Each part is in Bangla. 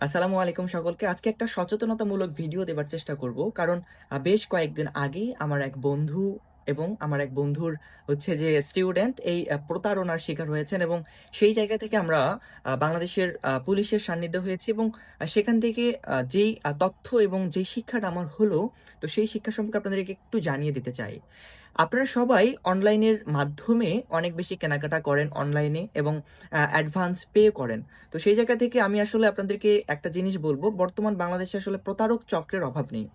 আসসালামু আলাইকুম সকলকে। আজকে একটা সচেতনতামূলক ভিডিও দেবার চেষ্টা করব। কারণ বেশ কয়েকদিন আগেই আমার এক বন্ধু এবং আমার এক বন্ধুর হচ্ছে যে স্টুডেন্ট এই প্রতারণার শিকার হয়েছেন এবং সেই জায়গা থেকে আমরা বাংলাদেশের পুলিশের সান্নিধ্য হয়েছি এবং সেখান থেকে যেই তথ্য এবং যেই শিক্ষাটা আমার হলো, তো সেই শিক্ষা সম্পর্কে আপনাদেরকে একটু জানিয়ে দিতে চাই। আপনারা সবাই অনলাইনের মাধ্যমে অনেক বেশি কেনাকাটা করেন অনলাইনে এবং অ্যাডভান্স পে করেন। তো সেই জায়গা থেকে আমি আসলে আপনাদেরকে একটা জিনিস বলব, বর্তমান বাংলাদেশে আসলে প্রতারক চক্রের অভাব নেই।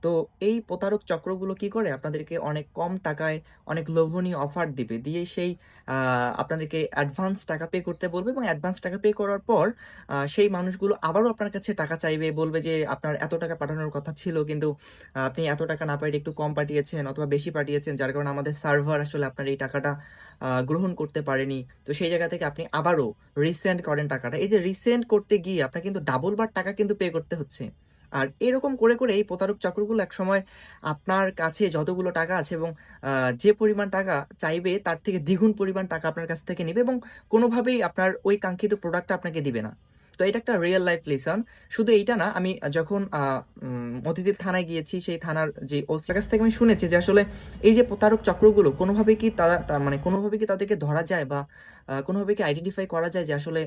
তো এই প্রতারক চক্রগুলো কি করে? আপনাদেরকে অনেক কম টাকায় অনেক লোভনীয় অফার দিবে। দিয়ে সেই আপনাদেরকে অ্যাডভান্স টাকা পে করতে বলবে এবং অ্যাডভান্স টাকা পে করার পর সেই মানুষগুলো আবারও আপনার কাছে টাকা চাইবে। বলবে যে আপনার এত টাকা পাঠানোর কথা ছিল, কিন্তু আপনি এত টাকা না পাঠিয়ে একটু কম পাঠিয়েছেন অথবা বেশি পাঠিয়েছেন। যার কারণে আমাদের সার্ভার আসলে আপনার এই টাকাটা গ্রহণ করতে পারেনি। তো সেই জায়গা থেকে আপনি আবারও রিসেন্ড করেন টাকাটা। এই যে রিসেন্ড করতে গিয়ে আপনার কিন্তু ডাবল বার টাকা কিন্তু পে করতে হচ্ছে। আর এরকম করে করে এই প্রতারক চক্রগুলো একসময় আপনার কাছে যতগুলো টাকা আছে এবং যে পরিমাণ টাকা চাইবে তার থেকে দ্বিগুণ পরিমাণ টাকা আপনার কাছ থেকে নেবে এবং কোনোভাবেই আপনার ওই কাঙ্ক্ষিত প্রোডাক্টটা আপনাকে দিবে না। তো এটা একটা রিয়েল লাইফ লেসন। শুধু এইটা না, আমি যখন মতিঝিল থানায় গিয়েছি, সেই থানার যে ওসির কাছ থেকে আমি শুনেছি যে আসলে এই যে প্রতারক চক্রগুলো কোনোভাবে কি মানে কোনোভাবে কি তাদেরকে ধরা যায় বা কোনোভাবে কি আইডেন্টিফাই করা যায় যে আসলে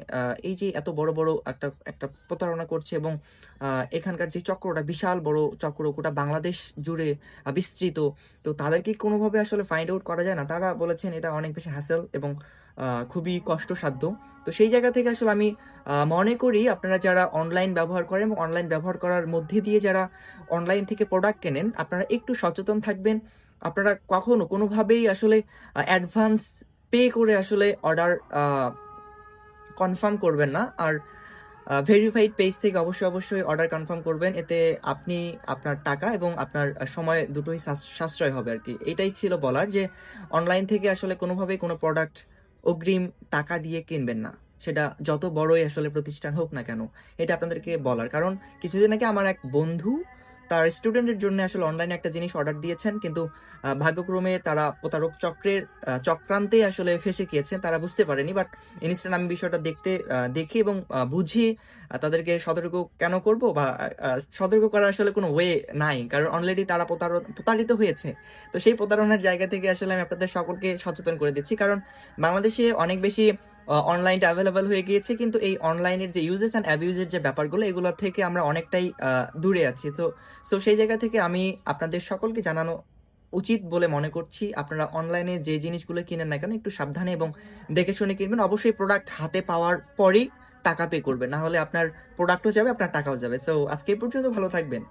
এই যে এত বড় বড় একটা একটা প্রতারণা করছে এবং এখানকার যে চক্রটা বিশাল বড় চক্র, গোটা বাংলাদেশ জুড়ে বিস্তৃত। তো তাদেরকে কোনোভাবে আসলে ফাইন্ড আউট করা যায় না? তারা বলেছেন এটা অনেক বেশি হ্যাসেল এবং খুবই কষ্টসাধ্য। তো সেই জায়গা থেকে আসলে আমি মনে করি আপনারা যারা অনলাইন ব্যবহার করেন এবং অনলাইন ব্যবহার করার মধ্যে দিয়ে যারা অনলাইন থেকে প্রোডাক্ট কেনেন, আপনারা একটু সচেতন থাকবেন। আপনারা কখনো কোনোভাবেই আসলে অ্যাডভান্স পে করে আসলে অর্ডার কনফার্ম করবেন না। আর ভেরিফাইড পেজ থেকে অবশ্যই অর্ডার কনফার্ম করবেন। এতে আপনি আপনার টাকা এবং আপনার সময় দুটোই সাশ্রয় হবে আর কি। এটাই ছিল বলার, যে অনলাইন থেকে আসলে কোনোভাবেই কোনো প্রোডাক্ট অগ্রিম টাকা দিয়ে কিনবেন না। সেটা যত বড়ই আসলে প্রতিষ্ঠান হোক না কেন। এটা আপনাদেরকে বলার কারণ, কিছুদিন আগে আমার এক বন্ধু তার স্টুডেন্টের জন্য আসলে অনলাইনে একটা জিনিস অর্ডার দিয়েছেন, কিন্তু ভাগ্যক্রমে তারা প্রতারক চক্রের চক্রান্তে আসলে ফেঁসে গিয়েছেন। তারা বুঝতে পারেনি, বাট ইনস্ট্যান্ট আমি বিষয়টা দেখি এবং বুঝি তাদেরকে সতর্ক কেন করব বা সতর্ক করার আসলে কোনো ওয়ে নাই, কারণ অলরেডি তারা প্রতারিত হয়েছে। তো সেই প্রতারণার জায়গা থেকে আসলে আমি আপনাদের সকলকে সচেতন করে দিচ্ছি, কারণ বাংলাদেশে অনেক বেশি অনলাইনটা অ্যাভেলেবল হয়ে গিয়েছে, কিন্তু এই অনলাইনের যে ইউজেস অ্যান্ড অ্যাবিউজের যে ব্যাপারগুলো, এগুলো থেকে আমরা অনেকটাই দূরে আছি। তো সেই জায়গা থেকে আমি আপনাদের সকলকে জানানো উচিত বলে মনে করছি, আপনারা অনলাইনে যে জিনিসগুলো কিনেন না কেন একটু সাবধানে এবং দেখে শুনে কিনবেন। অবশ্যই প্রোডাক্ট হাতে পাওয়ার পরেই টাকা পে করবেন, না হলে আপনার প্রোডাক্টও যাবে, আপনার টাকাও যাবে। সো আজকে এই পর্যন্ত, ভালো থাকবেন।